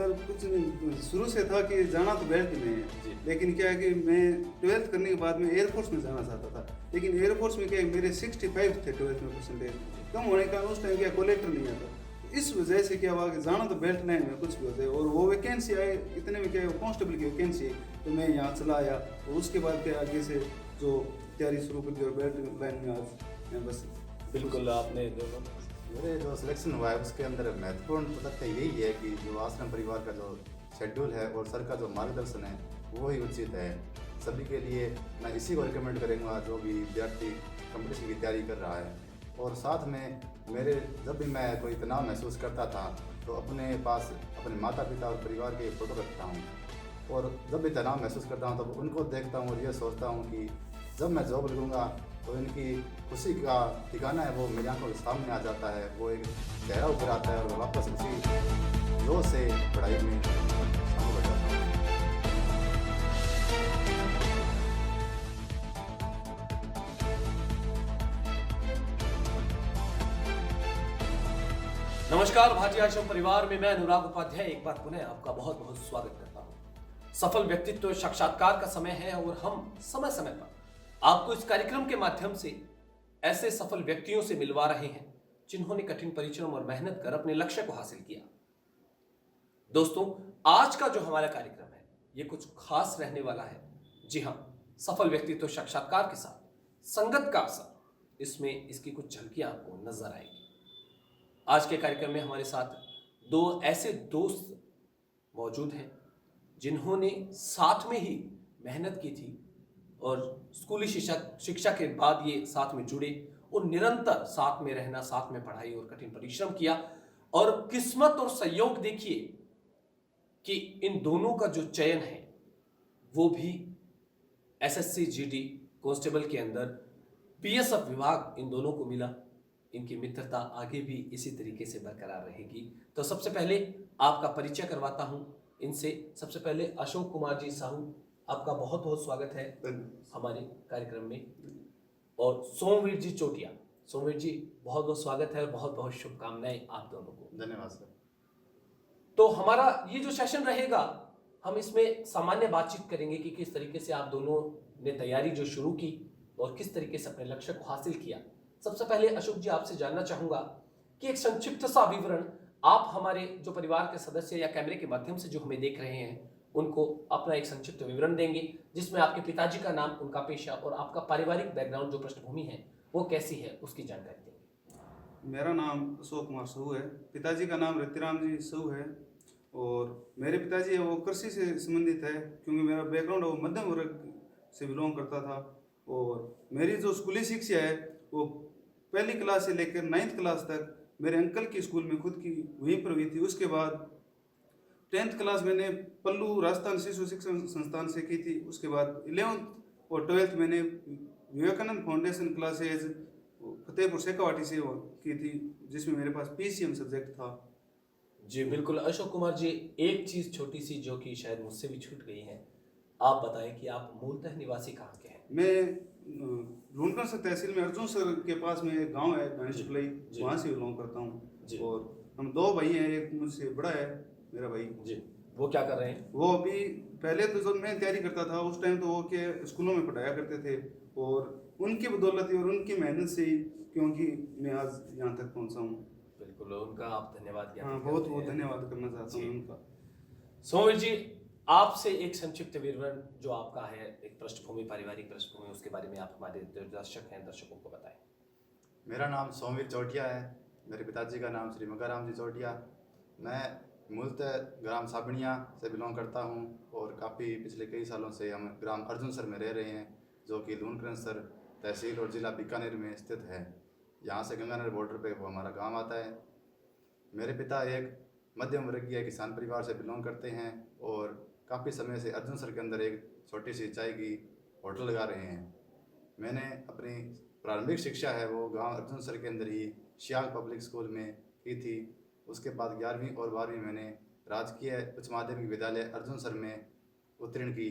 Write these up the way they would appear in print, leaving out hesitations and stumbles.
कुछ नहीं, शुरू से था कि जाना तो बेल्ट में है, लेकिन क्या है कि मैं 12th करने के बाद में एयरफोर्स में जाना चाहता था, लेकिन एयरफोर्स में क्या है, मेरे 65 थे 12th में परसेंटेज, कम होने के कारण उस टाइम क्या कलेक्टर नहीं आता। इस वजह से क्या हुआ कि जाना तो बेल्ट लाइन में कुछ भी होता है, और वो वैकेंसी आए इतने में क्या है कांस्टेबल की वैकेंसी है, तो मैं यहाँ चला आया, और उसके बाद क्या आगे से जो तैयारी शुरू कर दी और बेल्ट लाइन में आज मैं बस। बिल्कुल, आपने दोनों मेरे जो सिलेक्शन हुआ है उसके अंदर महत्वपूर्ण तथ्य यही है कि जो आश्रम परिवार का जो शेड्यूल है और सर का जो मार्गदर्शन है वो ही उचित है सभी के लिए। मैं इसी को रिकमेंड करूँगा जो भी विद्यार्थी कंपटीशन की तैयारी कर रहा है। और साथ में मेरे जब भी मैं कोई तनाव महसूस करता था तो अपने पास अपने माता पिता और परिवार के फ़ोटो रखता हूँ, और जब भी तनाव महसूस करता हूँ तब उनको देखता हूँ और ये सोचता हूँ कि जब मैं जॉब लगूँगा तो इनकी खुशी का ठिकाना है वो मेरी आंखों के सामने आ जाता है, वो एक चेहरा उभर आता है और वापस उसी जोश से पढ़ाई में शामिल हो जाता हूँ। नमस्कार, भारतीय आश्रम परिवार में मैं अनुराग उपाध्याय एक बार पुनः आपका बहुत बहुत स्वागत करता हूं। सफल व्यक्तित्व साक्षात्कार का समय है और हम समय समय पर आपको इस कार्यक्रम के माध्यम से ऐसे सफल व्यक्तियों से मिलवा रहे हैं जिन्होंने कठिन परिश्रम और मेहनत कर अपने लक्ष्य को हासिल किया। दोस्तों, आज का जो हमारा कार्यक्रम है ये कुछ खास रहने वाला है। जी हाँ, सफल व्यक्तित्व साक्षात्कार के साथ संगत का असर, इसमें इसकी कुछ झलकियां आपको नजर आएगी। आज के कार्यक्रम में हमारे साथ दो ऐसे दोस्त मौजूद हैं जिन्होंने साथ में ही मेहनत की थी और स्कूली शिक्षा के बाद ये साथ में जुड़े और निरंतर साथ में रहना, साथ में पढ़ाई और कठिन परिश्रम किया। और किस्मत और संयोग देखिए कि इन दोनों का जो चयन है वो भी एसएससी जीडी कांस्टेबल के अंदर बीएसएफ विभाग इन दोनों को मिला। इनकी मित्रता आगे भी इसी तरीके से बरकरार रहेगी। तो सबसे पहले आपका परिचय करवाता हूं इनसे। सबसे पहले अशोक कुमार जी साहू, आपका बहुत बहुत स्वागत है हमारे कार्यक्रम में। और सोमवीर जी चोटिया, सोमवीर जी बहुत बहुत स्वागत है और बहुत बहुत शुभकामनाएं आप दोनों को। धन्यवाद सर। तो हमारा ये जो सेशन रहेगा, हम इसमें सामान्य बातचीत करेंगे कि किस तरीके से आप दोनों ने तैयारी जो शुरू की और किस तरीके से अपने लक्ष्य को हासिल किया। सबसे पहले अशोक जी आपसे जानना चाहूंगा कि एक संक्षिप्त सा विवरण आप हमारे जो परिवार के सदस्य या कैमरे के माध्यम से जो हमें देख रहे हैं उनको अपना एक संक्षिप्त विवरण देंगे, जिसमें आपके पिताजी का नाम, उनका पेशा और आपका पारिवारिक बैकग्राउंड जो पृष्ठभूमि है वो कैसी है उसकी जानकारी देंगे। मेरा नाम अशोक कुमार साहू है, पिताजी का नाम रतिराम जी साहू है, और मेरे पिताजी है वो कृषि से संबंधित है, क्योंकि मेरा बैकग्राउंड वो मध्यम वर्ग से बिलोंग करता था। और मेरी जो स्कूली शिक्षा है वो पहली क्लास से लेकर 9th क्लास तक मेरे अंकल की स्कूल में खुद की वहीं पर हुई थी। उसके बाद 10th क्लास मैंने पल्लू राजस्थान शिशु शिक्षण संस्थान से की थी। उसके बाद 11th और 12th मैंने विवेकानंद फाउंडेशन क्लासेज फतेहपुर शेखावाटी से की थी, जिसमें मेरे पास पीसीएम सब्जेक्ट था। जी बिल्कुल अशोक कुमार जी, एक चीज छोटी सी जो कि शायद मुझसे भी छूट गई है, आप बताएं कि आप मूलतः निवासी कहाँ के हैं? मैं लूनकर से तहसील में अर्जुन सर के पास में एक गांव है गणेशपल्ली, वहाँ से बिलोंग करता हूँ। और हम 2 भाई हैं, एक मुझसे बड़ा है मेरा भाई जी। वो क्या कर रहे हैं? वो अभी पहले तो जब मैं तैयारी करता था उस टाइम तो वो के स्कूलों में पढ़ाया करते थे, और उनकी बदौलत और उनकी मेहनत से ही क्योंकि मैं आज यहाँ तक पहुँचा हूँ। बिल्कुल, उनका आप धन्यवाद ज्ञापित हाँ, करते बहुत बहुत हैं। धन्यवाद करना चाहता हूँ उनका। सोमवीर जी, आपसे एक संक्षिप्त विवरण जो आपका है, एक पृष्ठभूमि, पारिवारिक पृष्ठभूमि, उसके बारे में आप हमारे जो दर्शक हैं दर्शकों को बताएं। मेरा नाम सोमवीर चौटिया है, मेरे पिताजी का नाम श्री मगाराम जी चौटिया। मैं मूलतः ग्राम साबणिया से बिलोंग करता हूं और काफ़ी पिछले कई सालों से हम ग्राम अर्जुन सर में रह रहे हैं, जो कि लूनकरन सर तहसील और ज़िला बीकानेर में स्थित है। यहाँ से गंगानगर बॉर्डर पे वो हमारा गांव आता है। मेरे पिता एक मध्यम वर्गीय किसान परिवार से बिलोंग करते हैं और काफ़ी समय से अर्जुन सर के अंदर एक छोटी सी चाय की होटल लगा रहे हैं। मैंने अपनी प्रारंभिक शिक्षा है वो गांव अर्जुन सर के अंदर ही शियाल पब्लिक स्कूल में की थी। उसके बाद 11वीं और 12वीं मैंने राजकीय उच्च माध्यमिक विद्यालय अर्जुन सर में उत्तीर्ण की।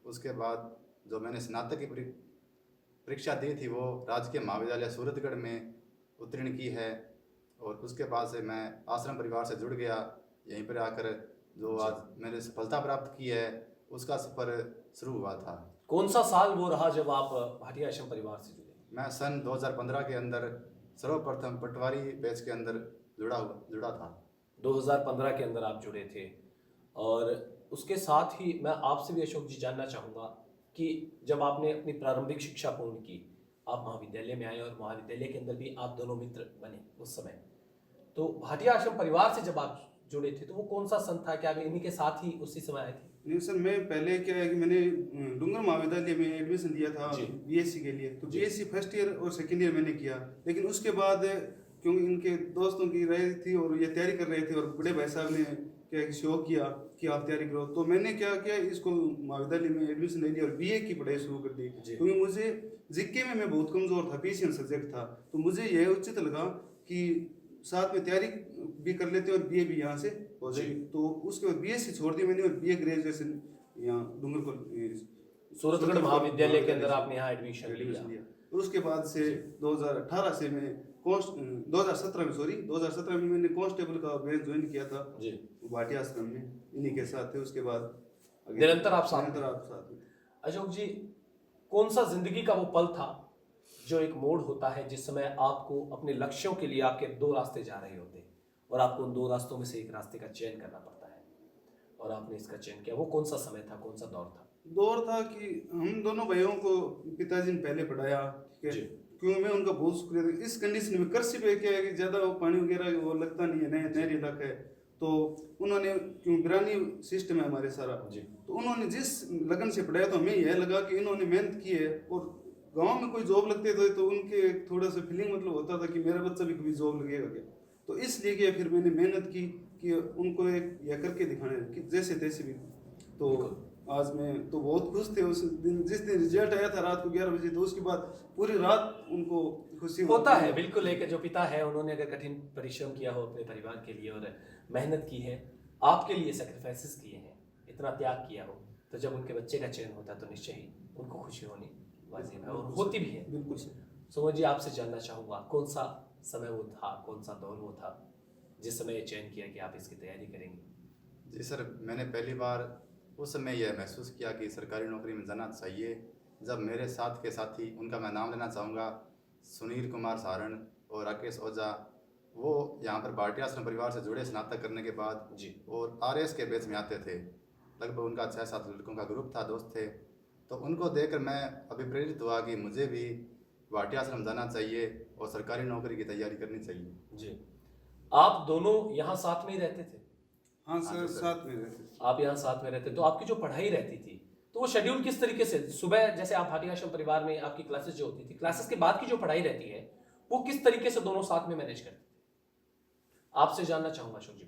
उसके बाद जो मैंने स्नातक की परीक्षा दी थी वो राजकीय महाविद्यालय सूरतगढ़ में उत्तीर्ण की है। और उसके बाद से मैं आश्रम परिवार से जुड़ गया। यहीं पर आकर जो आज मैंने सफलता प्राप्त की है उसका सफ़र शुरू हुआ था। कौन सा साल वो रहा जब आप भाटिया आश्रम परिवार से जुड़े? मैं सन 2015 के अंदर सर्वप्रथम पटवारी बैच के अंदर जुड़ा था। 2015 के अंदर आप जुड़े थे। और उसके साथ ही मैं आपसे भी अशोक जी जानना चाहूँगा कि जब आपने अपनी प्रारंभिक शिक्षा पूर्ण की, आप महाविद्यालय में आए और महाविद्यालय के अंदर भी आप दोनों मित्र बने उस समय, तो भाटिया आश्रम परिवार से जब आप जुड़े थे तो वो कौन सा सन था? क्या आप इन्हीं के साथ ही उसी समय आए थे? नहीं सर, मैं पहले क्या है कि मैंने डूंगर महाविद्यालय में एडमिशन लिया था जी। बीएससी के लिए। तो बीएससी फर्स्ट ईयर और सेकंड ईयर मैंने किया, लेकिन उसके बाद क्योंकि इनके दोस्तों की राय थी और ये तैयारी कर रहे थे और बड़े भाई साहब ने क्या शो किया कि आप तैयारी करो, तो मैंने क्या किया, इसको महाविद्यालय में एडमिशन ले लिया और बीए की पढ़ाई शुरू कर दी। क्योंकि मुझे जीके में मैं बहुत कमज़ोर था, पीसीएम सब्जेक्ट था, तो मुझे यह उचित लगा कि साथ में तैयारी भी कर लेते और बीए भी यहाँ से हो जाएगी। तो उसके बाद बीएससी छोड़ दी मैंने और बीए ग्रेजुएशन यहाँ डूंगर को सूरतगढ़ महाविद्यालय के अंदर आपने यहाँ एडमिशन लिया। और उसके बाद से 2018 से मैं 2017 में मैंने कांस्टेबल का बैच ज्वाइन किया था जी, भाटिया आश्रम में, इन्हीं के साथ थे। उसके बाद निरंतर आप साथ में। अशोक जी, कौन सा जिंदगी का वो पल था जो एक मोड़ होता है जिस समय आपको अपने लक्ष्यों के लिए आपके दो रास्ते जा रहे होते हैं और आपको उन दो रास्तों में से एक रास्ते का चयन करना पड़ता है और आपने इसका चयन किया? वो कौन सा समय था, कौन सा दौर था? दौर था कि हम दोनों भाइयों को पिताजी ने पहले पढ़ाया, ठीक है, क्योंकि मैं उनका बहुत शुक्रिया। इस कंडीशन में कृषि पे क्या है कि ज़्यादा वो पानी वगैरह वो लगता नहीं है, नहरी इलाका है, तो उन्होंने क्यों बिरानी सिस्टम है हमारे सारा, तो उन्होंने जिस लगन से पढ़ाया तो हमें यह लगा कि इन्होंने मेहनत की है। और गांव में कोई जॉब लगते थे तो उनके थोड़ा सा फीलिंग मतलब होता था कि मेरा बच्चा भी कभी जॉब लगेगा क्या, तो इसलिए कि फिर मैंने मेहनत की कि उनको एक यह करके दिखाना है कि जैसे तैसे भी। तो आज मैं तो बहुत खुश थे उस दिन, जिस दिन रिजल्ट आया था रात को 11 बजे, तो उसके बाद पूरी रात उनको खुशी होता है। बिल्कुल, एक जो पिता है उन्होंने अगर कठिन परिश्रम किया हो अपने परिवार के लिए और मेहनत की है, आपके लिए सेक्रीफाइसेस किए हैं, इतना त्याग किया हो, तो जब उनके बच्चे का चयन होता है तो निश्चय ही उनको खुशी होनी वाजिब है और होती भी है। बिल्कुल। सुमन जी, आपसे जानना चाहूँगा कौन सा समय वो था, कौन सा दौर वो था जिस समय ये चयन किया कि आप इसकी तैयारी करेंगे? जी सर, मैंने पहली बार उस समय यह महसूस किया कि सरकारी नौकरी में जाना चाहिए जब मेरे साथ के साथी, उनका मैं नाम लेना चाहूँगा, सुनील कुमार सारण और राकेश ओझा, वो यहाँ पर भाटिया आश्रम परिवार से जुड़े स्नातक करने के बाद जी और आरएस के बैच में आते थे। लगभग उनका 6-7 लड़कों का ग्रुप था, दोस्त थे, तो उनको देखकर मैं अभिप्रेरित हुआ कि मुझे भी भाटिया आश्रम जाना चाहिए और सरकारी नौकरी की तैयारी करनी चाहिए। जी, आप दोनों यहाँ साथ में ही रहते थे? हाँ सर, साथ में रहते थे। आप यहाँ साथ में रहते, तो आपकी जो पढ़ाई रहती थी तो वो शेड्यूल किस तरीके से, सुबह जैसे आप भाटिया आश्रम परिवार में आपकी क्लासेस जो होती थी, क्लासेस के बाद की जो पढ़ाई रहती है वो किस तरीके से दोनों साथ में मैनेज करते थे? आपसे जानना चाहूंगा अशोक जी।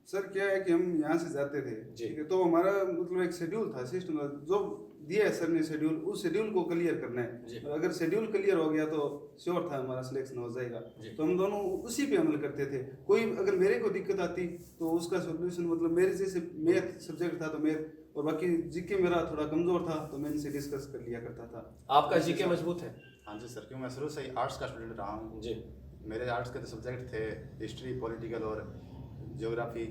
सर क्या है कि हम यहाँ से जाते थे, ठीक है, तो हमारा मतलब एक शेड्यूल था, सिस्टम था, जो दिया है सर ने शेड्यूल, उस शेड्यूल को क्लियर करना है। अगर शेड्यूल क्लियर हो गया तो श्योर था हमारा सिलेक्शन हो जाएगा। तो हम दोनों उसी पे अमल करते थे। कोई अगर मेरे को दिक्कत आती तो उसका सोल्यूशन, मतलब मेरे जैसे मैथ सब्जेक्ट था तो मैथ, और बाकी जीके मेरा थोड़ा कमजोर था तो मैं इनसे डिस्कस कर लिया करता था। आपका जीके मजबूत है? हाँ जी सर, क्यों मैं शुरू से ही आर्ट्स का स्टूडेंट रहा हूँ जी। मेरे आर्ट्स के तो सब्जेक्ट थे हिस्ट्री, पॉलिटिकल और ज्योग्राफी,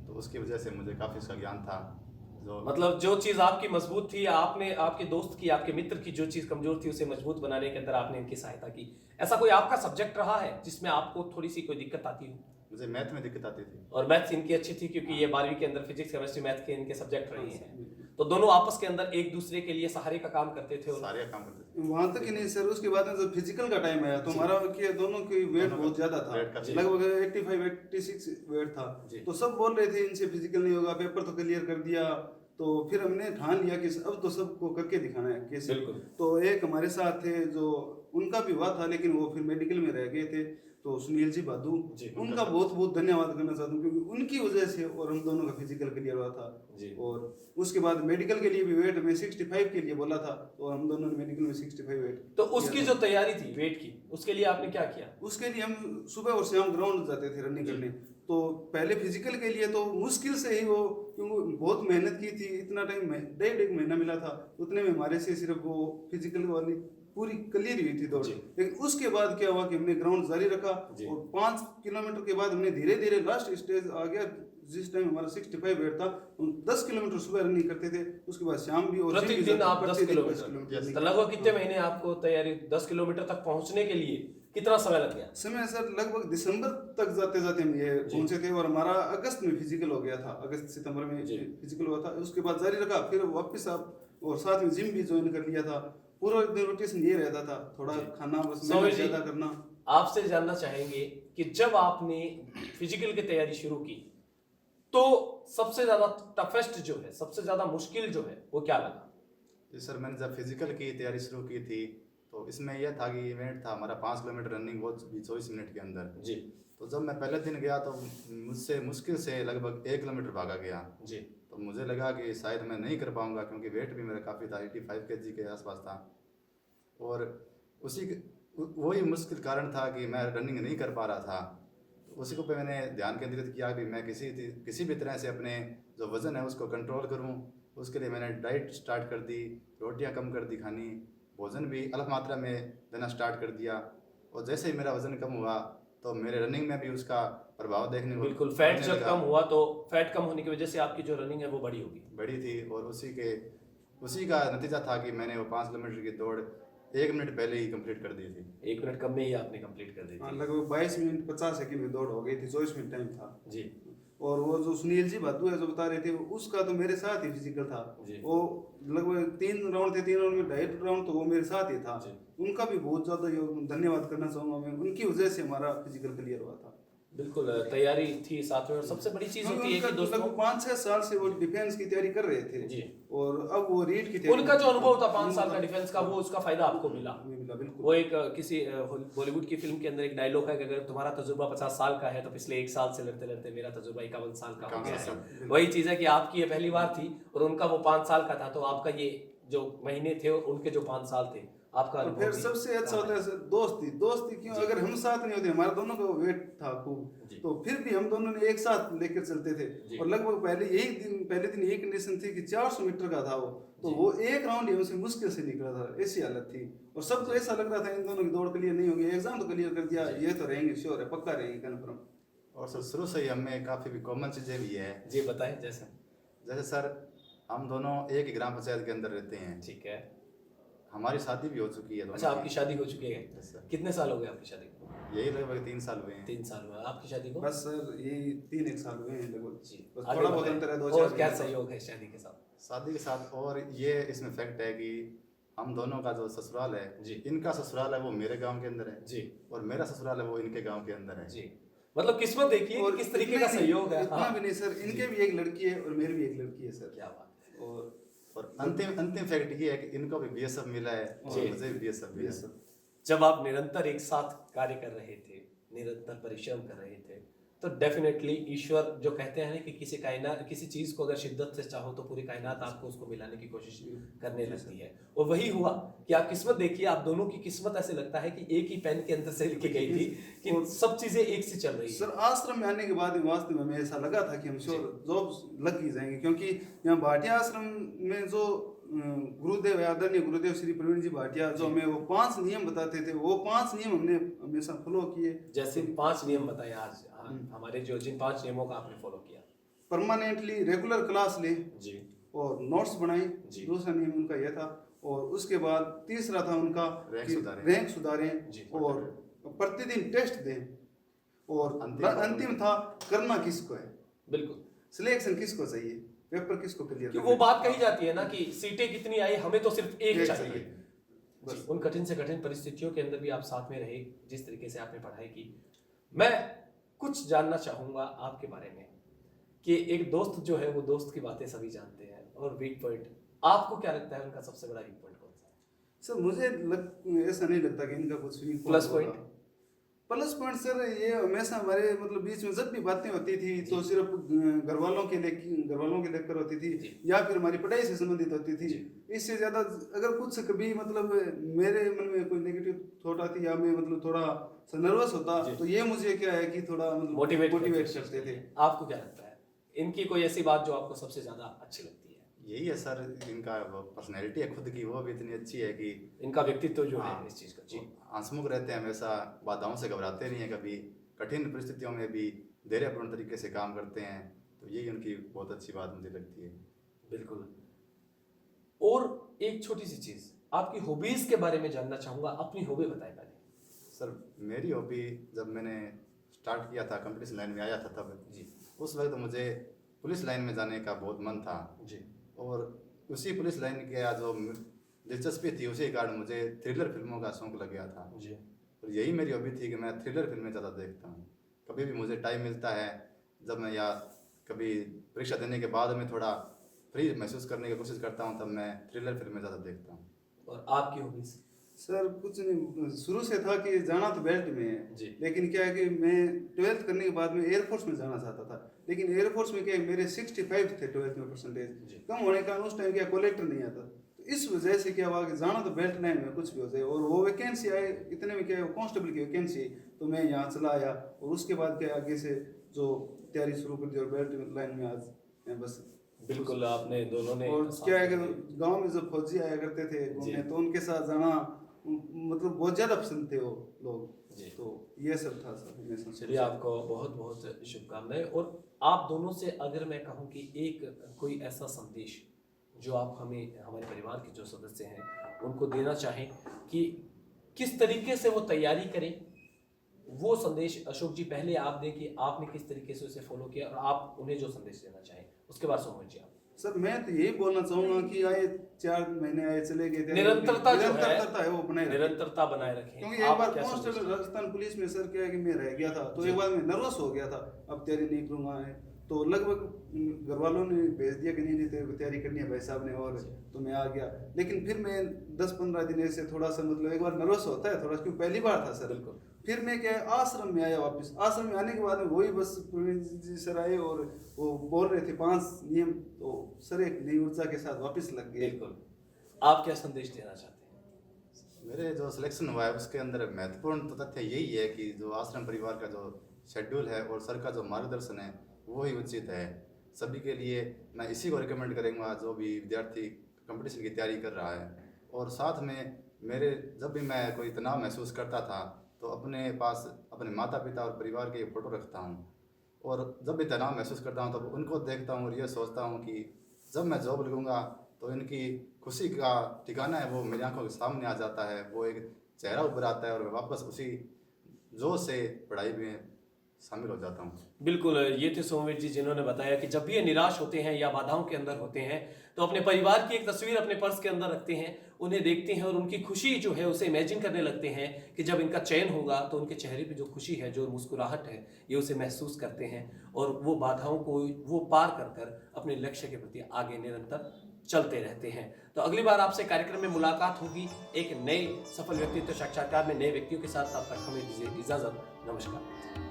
तो उसकी वजह से मुझे काफ़ी उसका ज्ञान था। जो मतलब जो चीज़ आपकी मजबूत थी, आपने आपके दोस्त की, आपके मित्र की जो चीज़ कमजोर थी उसे मजबूत बनाने के अंदर आपने इनकी सहायता की। ऐसा कोई आपका सब्जेक्ट रहा है जिसमें आपको थोड़ी सी कोई दिक्कत आती हो? मुझे मैथ में दिक्कत आती थी। और मैथ्स इनकी अच्छी थी क्योंकि ये 12वीं के अंदर फिजिक्स, केमिस्ट्री, मैथ के इनके सब्जेक्ट रहे हैं, तो दोनों आपस के अंदर एक दूसरे के लिए सहारे का काम करते थे और सारे काम करते थे। वहां तक ही नहीं सर, उसके बाद में जब फिजिकल का टाइम आया तो हमारा कि दोनों की वेट बहुत ज्यादा था, लगभग 85-86 वेट था। तो सब बोल रहे थे इनसे फिजिकल नहीं होगा, पेपर तो क्लियर कर दिया। तो फिर हमने ठान लिया कि अब तो सबको करके दिखाना है कैसे। तो एक हमारे साथ थे जो उनका भी हुआ था लेकिन वो फिर मेडिकल में रह गए थे, तो सुनील जी बादू, उनका बहुत बहुत धन्यवाद करना चाहता हूँ क्योंकि उनकी वजह से और हम दोनों का फिजिकल क्लियर हुआ था। और उसके बाद मेडिकल के लिए भी वेट में 65 के लिए बोला था और हम दोनों ने मेडिकल में 65 वेट। तो उसकी जो तैयारी थी वेट की, उसके लिए आपने क्या किया? उसके लिए हम सुबह और शाम ग्राउंड जाते थे रनिंग करने। तो पहले फिजिकल के लिए तो मुश्किल से ही वो, क्योंकि बहुत मेहनत की थी, इतना टाइम 1.5 महीना मिला था, उतने में हमारे से सिर्फ वो फिजिकल वाली पूरी क्लियर हुई थी दौड़। लेकिन उसके बाद क्या हुआ कि हमने ग्राउंड जारी रखा और 5 किलोमीटर के बाद हमने धीरे धीरे लास्ट स्टेज आ गया जिस टाइम हमारा 65 वेट था, हम 10 किलोमीटर सुबह रनिंग करते थे, उसके बाद शाम भी और जिम भी प्रतिदिन जाते- आप 10 प्रतिदिन किलोमीटर। running तो लगभग कितने महीने आपको तैयारी 10 किलोमीटर तक पहुंचने के लिए कितना समय लग गया? समय सर लगभग दिसंबर तक जाते जाते हम ये पहुंचे थे, और हमारा अगस्त में फिजिकल हो गया था, अगस्त सितंबर में फिजिकल हुआ था। उसके बाद जारी रखा, फिर वापस आप और साथ में जिम भी ज्वाइन कर लिया था। पूरा दिन रोटेशन ये रहता था, थोड़ा खाना बस सौम्य मेहनत जी, ज्यादा करना। आपसे जानना चाहेंगे कि जब आपने फिजिकल की तैयारी शुरू की तो सबसे ज्यादा टफेस्ट जो है, सबसे ज्यादा मुश्किल जो है, वो क्या लगा? जी सर, मैंने जब फिजिकल की तैयारी शुरू की थी तो इसमें यह था कि इवेंट था हमारा 5 किलोमीटर रनिंग, वो भी 24 मिनट के अंदर। जी तो जब मैं पहले दिन गया तो मुझसे मुश्किल से लगभग 1 किलोमीटर भागा गया। जी तो मुझे लगा कि शायद मैं नहीं कर पाऊंगा, क्योंकि वेट भी मेरा काफ़ी था, 85 kg के आसपास था। और वही मुश्किल कारण था कि मैं रनिंग नहीं कर पा रहा था। तो उसी को पे मैंने ध्यान केंद्रित किया कि मैं किसी भी तरह से अपने जो वज़न है उसको कंट्रोल करूं। उसके लिए मैंने डाइट स्टार्ट कर दी, रोटियां कम कर दी खानी, भोजन भी अलग मात्रा में देना स्टार्ट कर दिया। और जैसे ही मेरा वज़न कम हुआ तो मेरे रनिंग में भी उसका प्रभाव देखने को बिल्कुल, फैट मिलने जब लगा। कम हुआ तो फैट कम होने की वजह से आपकी जो रनिंग है वो बड़ी होगी। बड़ी थी, और उसी का नतीजा था कि मैंने वो 5 किलोमीटर की दौड़ 1 मिनट पहले ही कंप्लीट कर दी थी। 1 मिनट कम में ही आपने कंप्लीट कर दी हाँ, थी। लगभग 22 मिनट 50 सेकंड में दौड़ हो गई थी, 24 मिनट टाइम था। जी और वो जो सुनील जी भादू है जो बता रहे थे, उसका तो मेरे साथ ही फिजिकल था। जी। वो लगभग 3 राउंड थे, 3 राउंड में 2.5 राउंड तो वो मेरे साथ ही था। जी। उनका भी बहुत ज्यादा धन्यवाद करना चाहूंगा मैं, उनकी वजह से हमारा फिजिकल क्लियर हुआ था। बिल्कुल, तैयारी थी साथ में, और सबसे बड़ी चीज होती है कि दोस्तों 5-6 साल से वो डिफेंस की तैयारी कर रहे थे जी, और अब वो रीड की तैयारी। उनका जो अनुभव था 5 साल का डिफेंस का, वो उसका फायदा आपको मिला। मिला बिल्कुल। वो एक किसी बॉलीवुड की फिल्म के अंदर एक डायलॉग है कि अगर तुम्हारा तजुर्बा 50 साल का है तो पिछले 1 साल से लड़ते लड़ते मेरा तजुर्बा 51 साल का हो गया है। वही चीज है कि आपकी ये पहली बार थी और उनका वो 5 साल का था, तो आपका ये जो महीने थे और उनके जो 5 साल थे, आपका और अनुभव फिर भी सबसे अच्छा कहाँ होता है सर दोस्ती क्यों, अगर हम साथ नहीं होते, हमारा दोनों का वेट था खूब, जी। तो फिर भी हम दोनों ने एक साथ लेकर चलते जी। थे। और लगभग पहले दिन यही कंडीशन थी कि 400 मीटर का था वो, तो वो एक राउंड ही हमसे मुश्किल से निकला था, ऐसी हालत थी। और सबको ऐसा लग रहा था इन दोनों की दौड़ क्लियर नहीं होगी, एग्जाम तो क्लियर कर दिया, ये तो रहेंगे, श्योर है, पक्का रहेंगे कन्फर्म। और सर शुरू से ही हमें काफ़ी भी कॉमन चीज़ें भी है। जी बताएं। जैसे सर हम दोनों एक ही ग्राम पंचायत के अंदर रहते हैं। ठीक है। हमारी शादी भी हो चुकी है दोनों अच्छा, की। आपकी शादी हो चुकी है? Yes, sir। कितने साल हो गए आपकी शादी को? यही लगभग 3 साल हुए हैं। 3 साल हुआ। आपकी शादी को? बस सर यही 3-1 साल हुए हैं लगभग जी। बस, आगे थोड़ा बहुत बताएं। अंतर है, और 2-4 क्या महीने का। सहयोग है शादी के साथ? शादी के साथ और ये इसमें फैक्ट है कि हम दोनों का जो ससुराल है, जी। इनका ससुराल है वो मेरे गांव के अंदर है जी और मेरा ससुराल है वो इनके गांव के अंदर है। जी, मतलब किस्मत देखिए कि किस तरीके का सहयोग है। इतना हाँ। भी नहीं सर, इनके भी एक लड़की है और मेरी भी एक लड़की है सर। क्या बात है। और अंतिम फैक्ट ये है कि इनको भी बीएसएफ मिला है जी। और मुझे भी बीएसएफ मिला है। जब आप निरंतर एक साथ कार्य कर रहे थे, निरंतर परिश्रम कर रहे थे, तो डेफिनेटली ईश्वर जो कहते हैं कि किसी चीज को अगर शिद्दत से चाहो तो पूरी कायनात आपको उसको मिलाने की कोशिश करने लगती है। और वही हुआ कि आप किस्मत देखिए, आप दोनों की किस्मत ऐसे लगता है कि एक ही पेन के अंदर से लिखी गई थी कि सब चीजें एक से चल रही है। सर आश्रम में आने के बाद वास्तव में हमें ऐसा लगा था कि हम श्योर जॉब लग ही जाएंगे, क्योंकि यहाँ भाटिया आश्रम में जो गुरुदेव आदरणीय गुरुदेव श्री प्रवीण जी भाटिया जो हमें वो 5 नियम बताते थे, वो 5 नियम हमने हमेशा फॉलो किए। जैसे 5 नियम बताए आज हमारे जिन 5 नियमों का आपने फॉलो किया। परमानेंटली रेगुलर क्लास ले जी। और नोट्स बनाए, जी। दूसरा नियम उनका यह था। और उसके बाद तीसरा था उनका रैंक सुधारें जी। और प्रतिदिन टेस्ट दें। और अंतिम था करना किसको है, बिल्कुल, सिलेक्शन किसको चाहिए, पेपर किसको क्लियर कि वो बात कही जाती है ना कि सीटें कितनी आई, हमें तो सिर्फ एक एक चाहिए। चाहिए। जी, उन कठिन से कठिन परिस्थितियों के अंदर भी आप साथ में रहे, जिस तरीके से आपने पढ़ाई की। मैं कुछ जानना चाहूंगा आपके बारे में कि एक दोस्त जो है वो दोस्त की बातें सभी जानते हैं, और वीक पॉइंट आपको क्या लगता है उनका सबसे बड़ा वीक पॉइंट कौन सा है? सर मुझे ऐसा नहीं लगता कि इनका कुछ weak plus point? Plus point sir ये हमेशा हमारे मतलब बीच में जब भी बातें होती थी तो सिर्फ घर वालों के लेकर होती थी या फिर हमारी पढ़ाई से संबंधित होती थी। इससे ज्यादा अगर कुछ कभी मतलब मेरे मन में कोई नेगेटिव थॉट आती या मैं मतलब थोड़ा सा नर्वस होता तो ये मुझे क्या है कि थोड़ा मतलब मोटिवेट करते थे। आपको क्या लगता है इनकी कोई ऐसी बात जो आपको सबसे ज्यादा अच्छी लगती है? यही है सर, इनका पर्सनैलिटी है खुद की, वो भी इतनी अच्छी है कि इनका व्यक्तित्व जो है इस चीज का। जी, हंसमुख रहते हैं हमेशा, बाधाओं से घबराते नहीं है कभी, कठिन परिस्थितियों में भी धैर्यपूर्ण तरीके से काम करते हैं। तो यही उनकी बहुत अच्छी बात मुझे लगती है। बिल्कुल। और एक छोटी सी चीज, आपकी हॉबीज के बारे में जानना चाहूंगा, अपनी हॉबी बताएं पहले। सर मेरी हॉबी, जब मैंने स्टार्ट किया था, कंपटीशन लाइन में आया था तब जी उस वक्त मुझे पुलिस लाइन में जाने का बहुत मन था। जी और उसी पुलिस लाइन के जो दिलचस्पी थी उसी कारण मुझे थ्रिलर फिल्मों का शौक लग गया था। जी और यही मेरी हॉबी थी कि मैं थ्रिलर फिल्में ज़्यादा देखता हूँ। कभी भी मुझे टाइम मिलता है, जब मैं या कभी परीक्षा देने के बाद में थोड़ा फ्री महसूस करने की कोशिश करता हूँ, तब मैं थ्रिलर फिल्में ज़्यादा देखता हूँ। और आपकी हॉबीज? सर कुछ नहीं, शुरू से था कि जाना तो बेल्ट में है जी। लेकिन क्या है कि मैं 12th करने के बाद में एयरफोर्स में जाना चाहता था, लेकिन एयरफोर्स में क्या है, मेरे 65 थे 12th में परसेंटेज, जी। कम होने का उस टाइम क्या कलेक्टर नहीं आता, तो इस वजह से क्या हुआ कि जाना तो बेल्ट लाइन में कुछ भी हो जाए, और वो वैकेंसी आए इतने में क्या है, कांस्टेबल की वैकेंसी, तो मैं यहाँ चला आया और उसके बाद क्या आगे से जो तैयारी शुरू कर दी और बेल्ट लाइन में आज मैं बस। बिल्कुल, आपने दोनों ने और क्या है कि गांव में जब फौजी आया करते थे घूमने, तो उनके साथ जाना मतलब बहुत ज़्यादा पसंद थे वो लोग जी। तो ये सब था सर हमेशा। चलिए, आपको बहुत बहुत शुभकामनाएं। और आप दोनों से अगर मैं कहूं कि एक कोई ऐसा संदेश जो आप हमें, हमारे परिवार के जो सदस्य हैं उनको देना चाहें कि किस तरीके से वो तैयारी करें, वो संदेश अशोक जी पहले आप दें कि आपने किस तरीके से उसे फॉलो किया, और आप उन्हें जो संदेश देना चाहें उसके बाद सोमन जी आप। सर मैं तो यही बोलना चाहूंगा कि आए 4 महीने आए चले गए थे, निरंतरता जो है, निरंतरता है वो बनाए रखें। निरंतरता बनाए रखें। क्योंकि एक आप बार क्या संदेश कांस्टेबल दें? राजस्थान पुलिस में सर क्या है कि मैं रह गया था, तो जी। एक बार मैं नर्वस हो गया था, अब तैयारी नहीं करूंगा है, तो लगभग घर वालों ने भेज दिया कि नहीं तेरे को तैयारी करनी है भाई साहब ने, और तो मैं आ गया। लेकिन फिर मैं 10-15 दिन ऐसे थोड़ा सा मतलब एक बार नर्वस होता है थोड़ा, क्योंकि पहली बार था सर। बिल्कुल। फिर मैं क्या है आश्रम में आया वापस, आश्रम में आने के बाद में वही बस प्रवीण जी सर आए और वो बोल रहे थे 5 नियम, तो सर एक नई ऊर्जा के साथ वापस लग गए। बिल्कुल। आप क्या संदेश देना चाहते हैं? मेरे जो सिलेक्शन हुआ है उसके अंदर महत्वपूर्ण तो तथ्य यही है कि जो आश्रम परिवार का जो शेड्यूल है और सर का जो मार्गदर्शन है वो ही उचित है सभी के लिए। मैं इसी को रिकमेंड करूँगा जो भी विद्यार्थी कंपटीशन की तैयारी कर रहा है। और साथ में मेरे जब भी मैं कोई तनाव महसूस करता था तो अपने पास अपने माता पिता और परिवार के फ़ोटो रखता हूँ, और जब भी तनाव महसूस करता हूँ तब उनको देखता हूँ और ये सोचता हूँ कि जब मैं जॉब लगूँगा तो इनकी खुशी का ठिकाना है वो मेरी आंखों के सामने आ जाता है, वो एक चेहरा उभर आता है और मैं वापस उसी जोश से पढ़ाई में शामिल हो जाता हूँ। बिल्कुल, ये थे सोमवीर जी जिन्होंने बताया कि जब भी ये निराश होते हैं या बाधाओं के अंदर होते हैं तो अपने परिवार की एक तस्वीर अपने पर्स के अंदर रखते हैं, उन्हें देखते हैं और उनकी खुशी जो है उसे इमेजिन करने लगते हैं कि जब इनका चयन होगा तो उनके चेहरे पे जो खुशी है, जो मुस्कुराहट है, ये उसे महसूस करते हैं और वो बाधाओं को वो पार कर कर अपने लक्ष्य के प्रति आगे निरंतर चलते रहते हैं। तो अगली बार आपसे कार्यक्रम में मुलाकात होगी एक नए सफल व्यक्तित्व साक्षात्कार में नए व्यक्तियों के साथ। तब तक हमें दीजिए इजाजत। नमस्कार।